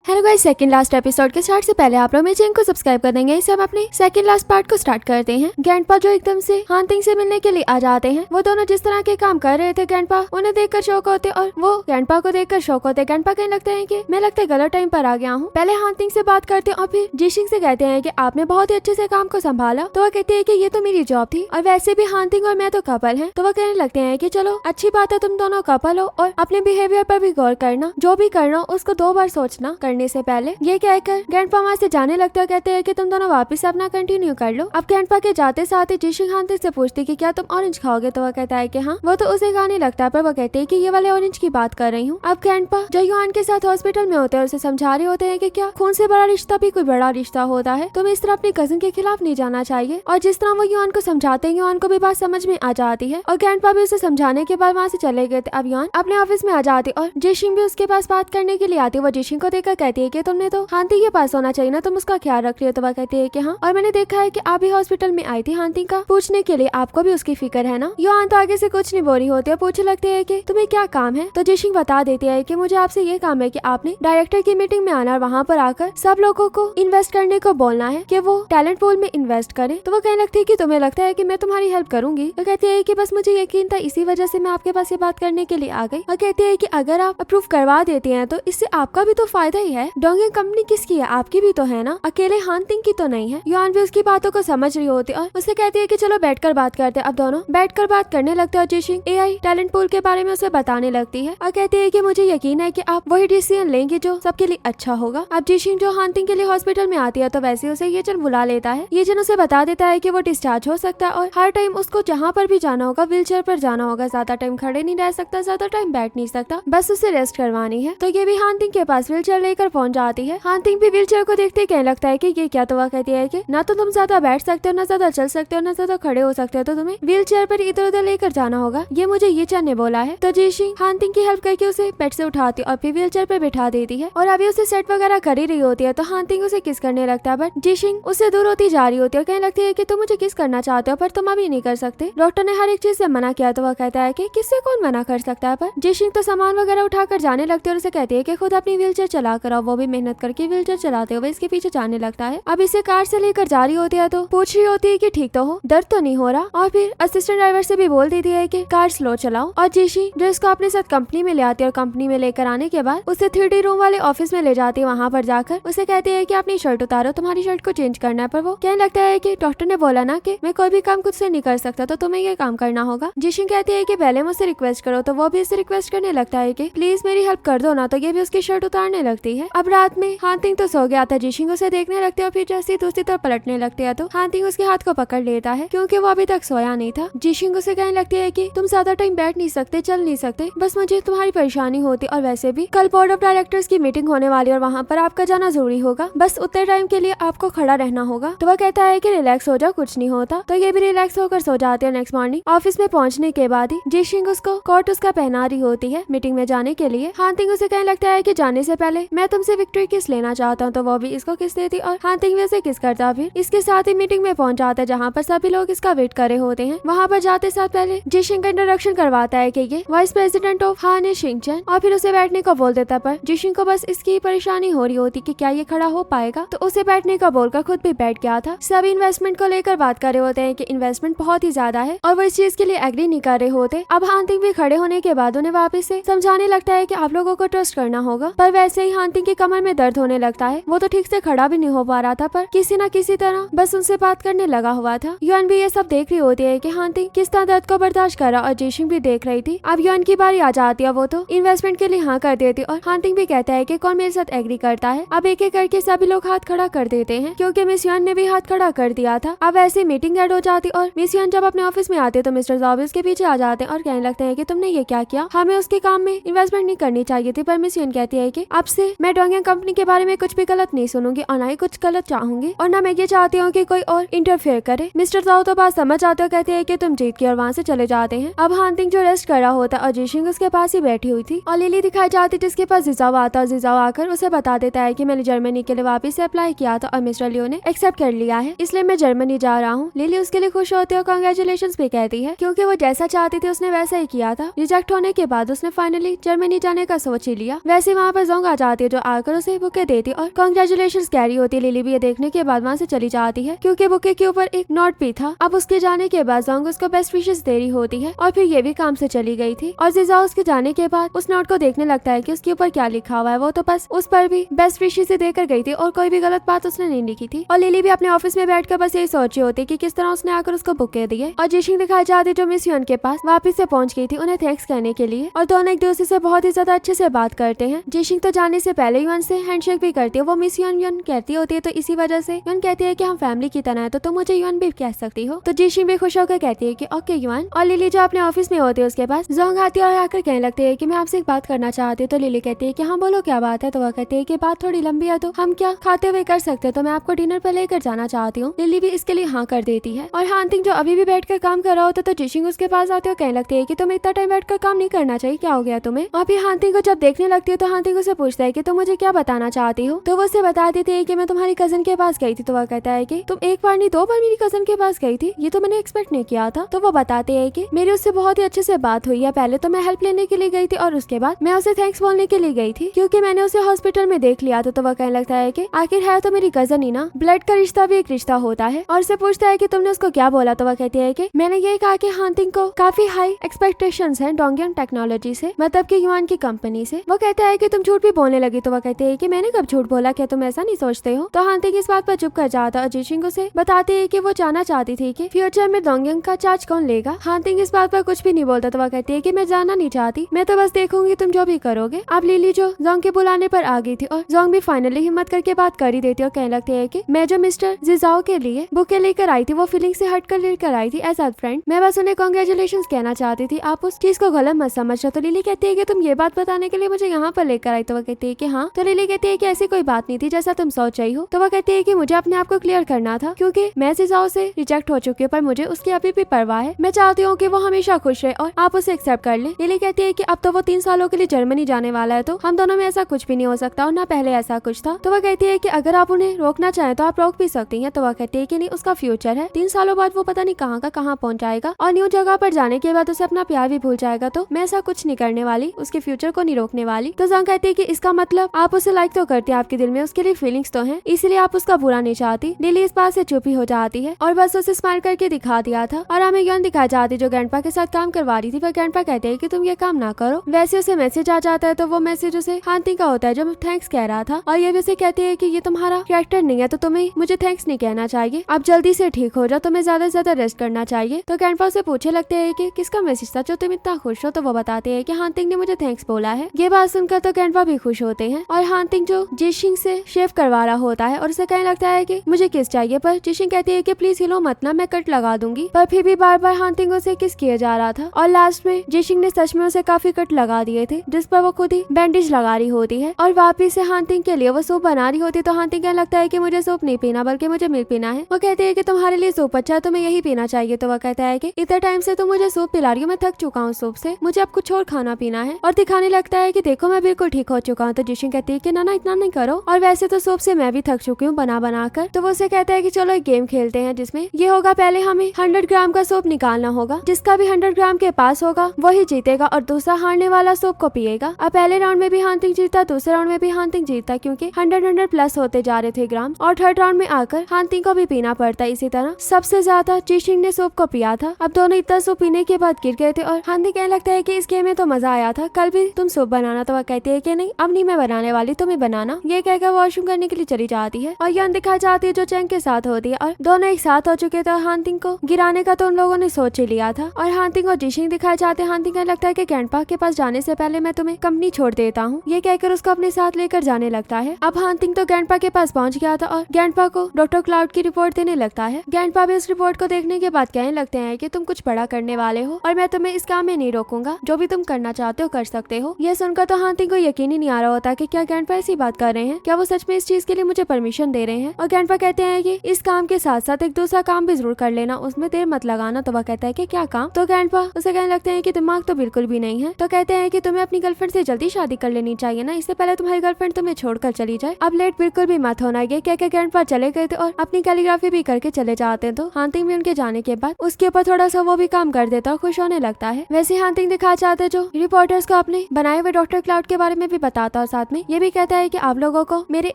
Hello guys, second last episode के start से पहले आप लोग मेरे चैनल को सब्सक्राइब कर देंगे। इससे हम अपने सेकंड लास्ट पार्ट को स्टार्ट करते हैं। ग्रैंडपा जो एकदम से हांतिंग से मिलने के लिए आ जाते हैं। वो दोनों जिस तरह के काम कर रहे थे, ग्रैंडपा उन्हें देखकर शौक होते और वो ग्रैंडपा को देखकर शौक होते। ग्रैंडपा कहने लगते हैं कि मैं लगता है गलत टाइम पर आ गया हूँ। पहले हांतिंग से बात करते और फिर जिशिंग से कहते हैं कि आपने बहुत ही अच्छे से काम को संभाला। तो वो कहते हैं कि ये तो मेरी जॉब थी और वैसे भी हांतिंग और मैं तो कपल हैं। तो वो कहने लगते हैं कि चलो अच्छी बात है, तुम दोनों कपल हो और अपने बिहेवियर पर भी गौर करना, जो भी करना उसको 2 बार सोचना करने से पहले। ये कहकर ग्रैंडपा वहाँ से जाने लगता है। कहते हैं कि तुम दोनों वापस अपना कंटिन्यू कर लो। अब ग्रैंडपा के जाते साथ ही जिशिंग हांतिंग से पूछती कि क्या तुम ऑरेंज खाओगे। तो वह कहता है कि हाँ। वो तो उसे खाने लगता है, पर वो कहते हैं कि ये वाले ऑरेंज की बात कर रही हूँ। अब ग्रैंडपा जो युआन के साथ हॉस्पिटल में होते हैं उसे समझा रहे होते हैं कि क्या खून से बड़ा रिश्ता भी कोई बड़ा रिश्ता होता है, तुम्हें इस तरह अपनी कजिन के खिलाफ नहीं जाना चाहिए। और जिस तरह वो युआन को समझाते हैं, युआन को भी बात समझ में आ जाती है और ग्रैंडपा भी उसे समझाने के बाद वहाँ से चले गए थे। अब युआन अपने ऑफिस में आ जाती और जिशिंग भी उसके पास बात करने के लिए आती है। वो जिशिंग को देखकर कहती है कि तुमने तो हांतिंग के पास होना चाहिए ना, तुम उसका ख्याल रख रही हो। तो वह कहती है कि हाँ, और मैंने देखा है कि आप भी हॉस्पिटल में आई थी हांतिंग का पूछने के लिए, आपको भी उसकी फिक्र है ना। युआन तो आगे से कुछ नहीं बोल रही होती है, पूछने लगती है कि तुम्हें क्या काम है। तो जिशिंग बता देती है कि मुझे आपसे ये काम है कि आपने डायरेक्टर की मीटिंग में आना और वहाँ पर आकर सब लोगों को इन्वेस्ट करने को बोलना है कि वो टैलेंट पूल में इन्वेस्ट करें। तो वो कहने लगती है कि तुम्हें लगता है कि मैं तुम्हारी हेल्प करूंगी। वो कहती है कि बस मुझे यकीन था, इसी वजह से मैं आपके पास ये बात करने के लिए आ गई। और कहती है कि अगर आप अप्रूव करवा देती हैं तो इससे आपका भी तो फायदा ही है। डोंगिंग कंपनी किसकी है, आपकी भी तो है ना, अकेले हांतिंग की तो नहीं है। युआन भी उसकी बातों को समझ रही होती है और उसे कहती है कि चलो बैठकर बात करते हैं। अब दोनों बैठकर बात करने लगते हैं और जिशिंग एआई टैलेंट पूल के बारे में उसे बताने लगती है और कहती है कि मुझे यकीन है कि आप वही डिसीजन लेंगे जो सबके लिए अच्छा होगा। अब जिशिंग जो हांतिंग के लिए हॉस्पिटल में आती है तो वैसे उसे ये जन बुला लेता है। ये जन उसे बता देता है कि वो डिस्चार्ज हो सकता है और हर टाइम उसको जहाँ पर भी जाना होगा व्हीलचेयर पर जाना होगा। ज्यादा टाइम खड़े नहीं रह सकता, ज्यादा टाइम बैठ नहीं सकता, बस उसे रेस्ट करवानी है। तो ये भी हांतिंग के पास व्हीलचेयर लेकर पहुंच जाती है। हांतिंग भी व्हीलचेयर को देखते कहने लगता है कि ये क्या। तो वह कहती है कि ना तो तुम ज्यादा बैठ सकते हो, ना ज्यादा चल सकते हो, ना ज्यादा खड़े हो सकते हो, तो तुम्हें व्हीलचेयर पर इधर उधर लेकर जाना होगा, ये मुझे ये चन ने बोला है। तो जिशिंग हांतिंग की हेल्प करके उसे बेड से उठाती और फिर व्हीलचेयर पर बैठा देती है और अभी उसे सेट वगैरह कर ही रही होती है। तो हांतिंग उसे किस करने लगता है, बट जिशिंग उससे दूर होती जा रही होती है और कहने लगती है कि तुम मुझे किस करना चाहते हो पर तुम अभी नहीं कर सकते, डॉक्टर ने हर एक चीज से मना किया। तो वह कहता है कि किससे कौन मना कर सकता है। पर जिशिंग तो सामान वगैरह उठाकर जाने लगती है और उसे कहती है कि खुद अपनी व्हीलचेयर चला कर आओ। वो भी मेहनत करके व्हीलचेयर चलाते हुए इसके पीछे जाने लगता है। अब इसे कार से लेकर जा रही होती है तो पूछ रही होती है कि ठीक तो हो, दर्द तो नहीं हो रहा। और फिर असिस्टेंट ड्राइवर से भी बोल देती है कि कार स्लो चलाओ। और जिशी जो इसको अपने साथ कंपनी में ले आती है और कंपनी में लेकर आने के बाद उसे 3D रूम वाले ऑफिस में ले जाती है। वहाँ पर जाकर उसे कहती है कि अपनी शर्ट उतारो, तुम्हारी शर्ट को चेंज करना है। पर वो कहने लगता है कि डॉक्टर ने बोला ना कि मैं कोई भी काम खुद से नहीं कर सकता, तो तुम्हें ये काम करना होगा। जिशी कहती है कि पहले मुझसे रिक्वेस्ट करो। तो वो भी इससे रिक्वेस्ट करने लगता है कि प्लीज मेरी हेल्प कर दो ना। तो ये भी उसकी शर्ट उतारने लगती है। अब रात में हांतिंग तो सो गया था, जिशिंग उसे देखने लगती है और फिर जैसे ही दूसरी तरफ पलटने लगती है तो हांतिंग उसके हाथ को पकड़ लेता है क्योंकि वो अभी तक सोया नहीं था। जिशिंग उसे कहने लगती है कि तुम ज्यादा टाइम बैठ नहीं सकते, चल नहीं सकते, बस मुझे तुम्हारी परेशानी होती और वैसे भी कल बोर्ड ऑफ डायरेक्टर्स की मीटिंग होने वाली और वहाँ पर आपका जाना जरूरी होगा, बस उतने टाइम के लिए आपको खड़ा रहना होगा। तो वह कहता है कि रिलैक्स हो जाओ, कुछ नहीं होता। तो ये भी रिलैक्स होकर सो जाते हैं। नेक्स्ट मॉर्निंग ऑफिस में पहुंचने के बाद ही जिशिंग उसको कोट उसका पहना रही होती है मीटिंग में जाने के लिए। हांतिंग उसे कहने लगता है कि जाने से पहले मैं तुमसे विक्ट्री किस लेना चाहता हूँ। तो वो भी इसको किस देती और हांतिंग भी उसे किस करता। फिर इसके साथ ही मीटिंग में पहुंच जाता है जहाँ पर सभी लोग इसका वेट कर रहे होते हैं। वहाँ पर जाते साथ पहले जिशिंग का इंट्रोडक्शन करवाता है कि ये वाइस प्रेसिडेंट ऑफ हाने शिंगचन और फिर उसे बैठने को बोल देता। पर जिशिंग को बस इसकी परेशानी हो रही होती कि क्या ये खड़ा हो पाएगा, तो उसे बैठने का बोलकर खुद भी बैठ गया था। सभी इन्वेस्टमेंट को लेकर बात कर रहे होते हैं कि इन्वेस्टमेंट बहुत ही ज्यादा है और वो इस चीज के लिए एग्री नहीं कर रहे होते। अब हांतिंग भी खड़े होने के बाद उन्हें वापस से समझाने लगता है कि आप लोगों को ट्रस्ट करना होगा। पर वैसे ही हांतिंग की कमर में दर्द होने लगता है। वो तो ठीक से खड़ा भी नहीं हो पा रहा था पर किसी न किसी तरह बस उनसे बात करने लगा हुआ था। युआन भी ये सब देख रही होती है कि हांतिंग किस तरह दर्द को बर्दाश्त करा और जिशिंग भी देख रही थी। अब युआन की बारी आ जाती है, वो तो इन्वेस्टमेंट के लिए हाँ कर देती और हांतिंग भी कहता है कि कौन मेरे साथ एग्री करता है। अब एक एक करके सभी लोग हाथ खड़ा कर देते हैं क्योंकि मिस युआन ने भी हाथ खड़ा कर दिया था। अब ऐसे मीटिंग एड हो जाती और मिस युआन जब अपने ऑफिस में आते तो मिस्टर ज़ाओ उसके पीछे आ जाते हैं और कहने लगते हैं कि तुमने ये क्या किया, हमें उसके काम में इन्वेस्टमेंट नहीं करनी चाहिए थी। पर मिस युआन कहती है कि अब से मैं डोंगिंग कंपनी के बारे में कुछ भी गलत नहीं सुनूंगी और ना ही कुछ गलत चाहूंगी और ना मैं ये चाहती हूँ कि कोई और इंटरफेयर करे। मिस्टर ज़ाओ तो बात समझ आते हो, कहते हैं कि तुम जीत गए और वहाँ से चले जाते हैं। अब हांतिंग जो रेस्ट कर रहा होता और जिशिंग उसके पास ही बैठी हुई थी और लिली दिखाई जाती जिसके पास जिजाओ आता और जिजाओ आकर उसे बता देता है कि मैंने जर्मनी के लिए वापस से अप्लाई किया था और मिस्टर लियो ने एक्सेप्ट कर लिया है, इसलिए मैं जर्मनी जा रहा हूँ। लिली उसके लिए खुश होती है और कांग्रेचुलेशंस भी कहती है क्योंकि वो जैसा चाहती थी उसने वैसा ही किया था। रिजेक्ट होने के बाद उसने फाइनली जर्मनी जाने का सोच ही लिया। वैसे वहाँ पर जोंग आ जाती है जो आकर उसे बुके देती और कांग्रेचुलेशंस कह रही होती। लिली भी ये देखने के बाद वहाँ से चली जाती है क्योंकि बुके के ऊपर एक नोट भी था। अब उसके जाने के बाद जोंग उसको बेस्ट विशेस दे रही होती है और फिर ये भी काम से चली गई थी। और जिजाओ उसके जाने के बाद उस नोट को देखने लगता है कि उसके ऊपर क्या लिखा हुआ है। वो तो बस उस पर भी बेस्ट विशेस से देकर गई थी और कोई भी गलत बात उसने नहीं लिखी थी। और लिली भी अपने ऑफिस में बैठकर बस यही सोच रही होती कि किस तरह उसने आकर उसको बुके दिए। और जिशिंग दिखाई जाती जो मिस युन के पास वापस से पहुंच गई थी उन्हें थैंक्स करने के लिए। और दोनों एक दूसरे से बहुत ही ज्यादा अच्छे से बात करते हैं। जिशिंग तो जाने से पहले युन से हैंडशेक भी करती है। वो मिस युन युन कहती होती है, तो इसी वजह से युन कहती है कि हम फैमिली की तरह है, तो तुम मुझे युन भी कह सकती हो। तो जिशिंग भी खुश होकर कहती है कि ओके युन। और लिली जो अपने ऑफिस में होती है उसके पास जोंग आती है और आकर कहने लगती है कि मैं आपसे एक बात करना चाहती हूँ। तो लिली कहती है कि हाँ बोलो क्या बात है। तो वह कहती है कि बात थोड़ी लंबी है, तो हम क्या खाते हुए कर सकते हैं, तो मैं आपको डिनर पर लेकर जाना चाहती हूँ। लिली भी इसके लिए हाँ कर देती है। और हांतिंग जो अभी भी बैठकर काम कर रहा होता तो जिशिंग उसके पास आती है और कहने लगती है कि तुम्हें इतना टाइम बैठकर काम नहीं करना चाहिए, क्या हो गया तुम्हें। और फिर हांतिंग को जब देखने लगती है तो हांतिंग उसे पूछता है कि तुम मुझे क्या बताना चाहती हो। तो वो उसे बता देती है कि मैं तुम्हारी कजन के पास गई थी। तो वह कहता है कि तुम एक बार नहीं 2 बार मेरी कजन के पास गई थी, ये तो मैंने एक्सपेक्ट नहीं किया था। तो वो बताते हैं कि मेरी उससे बहुत ही अच्छे से बात हुई है। पहले तो मैं हेल्प लेने के लिए गई थी और उसके बाद मैं उसे थैंक्स बोलने के लिए गई थी क्योंकि मैंने उसे हॉस्पिटल में देख लिया था। तो वह कहने लगता है कि आखिर है तो मेरी कजन ही ना, ब्लड का रिश्ता भी एक रिश्ता होता है। और उसे पूछता है कि तुमने उसको क्या बोला। तो वह कहती है कि मैंने ये कहा कि हांतिंग को काफी हाई एक्सपेक्टेशंस हैं डोंगियन टेक्नोलॉजी से, मतलब कि युआन की कंपनी से। वो कहता है कि तुम झूठ भी बोलने लगी। तो वह कहते हैं कि मैंने कब झूठ बोला, क्या तुम ऐसा नहीं सोचते हो। तो हांतिंग इस बात पर चुप कर जाता और जिशिंग उसे बताती है कि वो जानना चाहती थी कि फ्यूचर में डोंगियन का चार्ज कौन लेगा। हांतिंग इस बात पर कुछ भी नहीं बोलता। तो वह कहती है कि मैं जानना नहीं चाहती, मैं तो बस देखूंगी तुम जो भी करोगे। अब लिली जो जोंग के बुलाने पर आ गई थी और जोंग भी फाइनली हिम्मत करके बात कर ही देती और कहने लगती है कि मैं जो मिस्टर जिजाओ के लिए बुके लेकर आई थी वो फीलिंग से हटकर लेकर आई थी एज अ फ्रेंड। मैं बस उन्हें कांग्रेचुलेशंस कहना चाहती थी, आप उस चीज को गलत मत समझना। तो लिली कहती है कि तुम ये बात बताने के लिए मुझे यहाँ पर लेकर आई। तो वह कहती है कि हाँ। तो लिली कहती है कि ऐसी कोई बात नहीं थी जैसा तुम सोच रही हो। तो वह कहती है कि मुझे अपने आप को क्लियर करना था क्योंकि मैं जिजाओ से रिजेक्ट हो चुकी हूँ, पर मुझे उसकी अभी भी परवाह है। मैं चाहती हूँ कि वो हमेशा खुश रहे और आप उसे एक्सेप्ट कर ले। लिली कहती है कि अब तो वो 3 सालों के लिए जर्मनी जाने वाला है, तो हम दोनों में ऐसा कुछ भी नहीं हो सकता और ना पहले ऐसा कुछ था। तो वह कहती है कि अगर आप उन्हें रोकना चाहें तो आप रोक भी सकती हैं। तो वह कहती है कि नहीं, उसका फ्यूचर है, 3 सालों बाद वो पता नहीं कहाँ का कहाँ पहुंच जाएगा और न्यू जगह पर जाने के बाद उसे अपना प्यार भी भूल जाएगा। तो मैं ऐसा कुछ नहीं करने वाली, उसके फ्यूचर को नहीं रोकने वाली। तो जोंग कहती है कि इसका मतलब आप उसे लाइक तो करती है, आपके दिल में उसके लिए फीलिंग्स तो हैं, इसलिए आप उसका बुरा नहीं चाहती। लिली इस बात से चुप ही हो जाती है और बस उसे स्माइल करके दिखा दिया था। और हमें युन दिखाई जाती जो ग्रैंडपा के साथ काम करवा रही थी। वह ग्रैंडपा कहते हैं कि तुम ये काम ना करो। वैसे उसे मैसेज आ जाता है तो वो मैसेज उसे हांतिंग का होता है जो थैंक्स कह रहा था और ये भी उसे कहती है कि ये तुम्हारा कैरेक्टर नहीं है, तो तुम्हें मुझे थैंक्स नहीं कहना चाहिए, अब जल्दी से ठीक हो जाओ, तुम्हें ज्यादा से ज्यादा रेस्ट करना चाहिए। तो ग्रैंडपा उसे पूछे लगते हैं कि किसका मैसेज था जो तुम इतना खुश हो। तो वो बताते हैं कि हांतिंग ने मुझे थैंक्स बोला है। ये बात सुनकर तो ग्रैंडपा भी खुश होते हैं और हांतिंग जो जिशिंग से शेव करवा रहा होता है और उसे कहने लगता है कि मुझे किस चाहिए, पर जिशिंग कहती है कि प्लीज हिलो मत ना, मैं कट लगा दूंगी। पर फिर भी बार बार हांतिंग उसे किस किया जा रहा था और लास्ट में जिशिंग ने सच में उसे काफी कट लगा दिए थे जिस पर वो खुद ही बैंडेज लगा रही होती है और वापिस से हांतिंग के लिए वो सूप बना रही होती है। तो हांतिंग कहने लगता है कि मुझे सूप नहीं पीना बल्कि मुझे मिल्क पीना है। वो कहते हैं कि तुम्हारे लिए सूप अच्छा है, तुम्हें यही पीना चाहिए। तो वह कहता है कि इतने टाइम से तुम मुझे सूप पिला रही हो, मैं थक चुका हूँ सूप से, मुझे अब कुछ और खाना पीना है। और दिखाने लगता है कि देखो मैं बिल्कुल ठीक हो चुका हूँ। तो जिशिंग कहती है कि ना इतना नहीं करो, और वैसे तो सूप से मैं भी थक चुकी हूँ बना बना कर। तो वो उसे कहता है कि चलो एक गेम खेलते हैं जिसमें ये होगा, पहले हमें 100 ग्राम का सूप निकालना होगा, जिसका भी 100 ग्राम के पास होगा वही जीतेगा और दूसरा हारने वाला सूप को पिएगा। अब पहले राउंड में भी हांतिंग जीता, दूसरे राउंड में भी हांतिंग जीता क्योंकि 100 प्लस होते जा रहे थे ग्राम, और थर्ड राउंड में आकर हांतिंग को भी पीना पड़ता। इसी तरह सबसे ज्यादा जिशिंग ने सूप को पिया था। अब दोनों इतना सूप पीने के बाद गिर गए थे और हांतिंग कहने लगता है कि इस गेम में तो मजा आया था, कल भी तुम सूप बनाना। तो वह कहती है कि नहीं, अब नहीं मैं बनाने वाली, तुम्हें बनाना। ये कहकर वॉशरूम करने के लिए चली जाती है और युन दिखाई जाती है जो चैंग के साथ होती है और दोनों एक साथ हो चुके थे। हांतिंग को गिराने का तो उन लोगों ने सोच ही लिया था और हांतिंग और जिशिंग दिखाई जाते हैं। हांतिंग कहने लगता है कि ग्रैंडपा के पास जाने से पहले मैं तुम्हें कंपनी छोड़ देता हूँ, ये कहकर उसको अपने साथ लेकर जाने लगता है। अब हांतिंग तो ग्रैंडपा के पास पहुंच गया था और ग्रैंडपा को डॉक्टर क्लाउड की रिपोर्ट देने लगता है। ग्रैंडपा भी उस रिपोर्ट को देखने के बाद कहने लगते हैं कि तुम कुछ बड़ा करने वाले हो और मैं तुम्हें इस काम में नहीं रोकूंगा, जो भी तुम करना चाहते हो कर सकते हो। यह सुनकर तो हांतिंग को यकीन ही नहीं आ रहा होता कि क्या ग्रैंडपा ऐसी बात कर रहे हैं, क्या वो सच में इस चीज के लिए मुझे परमिशन दे रहे हैं। और ग्रैंडपा कहते हैं कि इस काम के साथ साथ एक दूसरा काम भी जरूर कर लेना, उसमें देर मत लगाना। तो वह कहता है कि क्या काम। तो ग्रैंडपा उसे कहने लगते हैं कि दिमाग तो बिल्कुल भी नहीं है। तो कहते हैं कि तुम्हें अपनी गर्लफ्रेंड से जल्दी शादी कर लेनी चाहिए ना, इससे पहले तुम्हारी गर्लफ्रेंड तुम्हें छोड़कर चली जाए। अब लेट बिल्कुल भी मत होना। ये कहकर ग्रैंडपा चले गए थे और अपनी कैलीग्राफी भी करके चले जाते हैं। तो हांतिंग भी उनके जाने के बाद उसके ऊपर थोड़ा सा वो भी काम कर देता और खुश होने लगता है। वैसे हांतिंग दिखा चाहते जो रिपोर्टर्स को अपने बनाए हुए डॉक्टर क्लाउड के बारे में भी बताता और साथ में ये भी कहता है कि आप लोगों को मेरे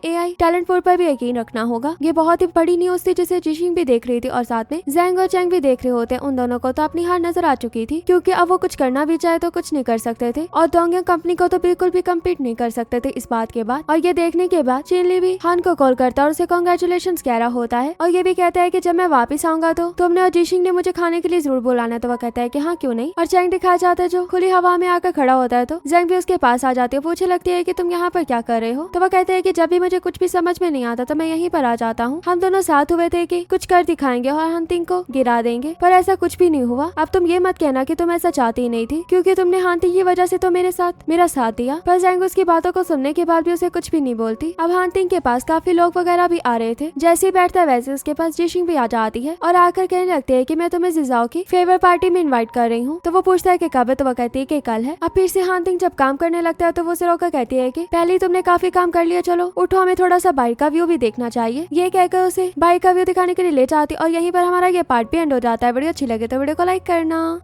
एआई टैलेंट पूल पर भी यकीन रखना होगा। ये बहुत ही बड़ी न्यूज थी जिसे जिशिंग भी देख रही थी और साथ में जैंग और चैंग भी देख रहे होते। उन दोनों को तो अपनी हार नजर आ चुकी थी क्योंकि अब वो कुछ करना भी चाहे तो कुछ नहीं कर सकते थे और डोंगयांग कंपनी को तो बिल्कुल भी कम्पीट नहीं कर सकते थे इस बात के बाद। और ये देखने के बाद चिनली भी हान को कॉल करता है और उसे कांग्रेचुलेशन कह रहा होता है और ये भी कहता है कि जब मैं वापस आऊंगा तो तुमने और जिशिंग ने मुझे खाने के लिए जरूर बुलाना है। तो वह कहता है कि हाँ क्यों नहीं। और चैंग दिखाया जाता है जो खुली हवा में आकर खड़ा होता है। तो जैंग भी उसके पास आ जाती है, पूछे लगती है कि तुम यहाँ पर क्या कर रहे हो। तो वह कहते हैं कि जब भी मुझे कुछ भी समझ में नहीं आता तो मैं यहीं पर आ जाता हूँ। हम दोनों साथ हुए थे कि कुछ कर दिखाएंगे और हानतिंग को गिरा देंगे, पर ऐसा कुछ भी नहीं हुआ। अब तुम ये मत कहना कि तुम ऐसा चाहती ही नहीं थी क्योंकि तुमने हानतिंग की वजह से तो मेरा साथ दिया। पर जैंग उसकी बातों को सुनने के बाद भी उसे कुछ भी नहीं बोलती। अब हानतिंग के पास काफी लोग वगैरह भी आ रहे थे। जैसे ही बैठता है वैसे उसके पास जिशिंग भी आ जाती है और आकर कहने लगती है कि मैं तुम्हें जिजाओ की फेवर पार्टी में इनवाइट कर रही हूँ। तो वो पूछता है कि कब है। तो वो कहती है कि कल है। अब फिर से हानतिंग जब काम करने लगता है तो वो उसे रोकर कहती है कि पहले ही तुमने काफी काम कर लिया, चलो उठो, हमें थोड़ा सा बाहर का व्यू भी देखना चाहिए। ये कहकर उसे बाहर का व्यू दिखाने के लिए ले जाती और यहीं पर हमारा ये पार्ट भी एंड हो जाता है। वीडियो अच्छी लगे तो वीडियो को लाइक करना।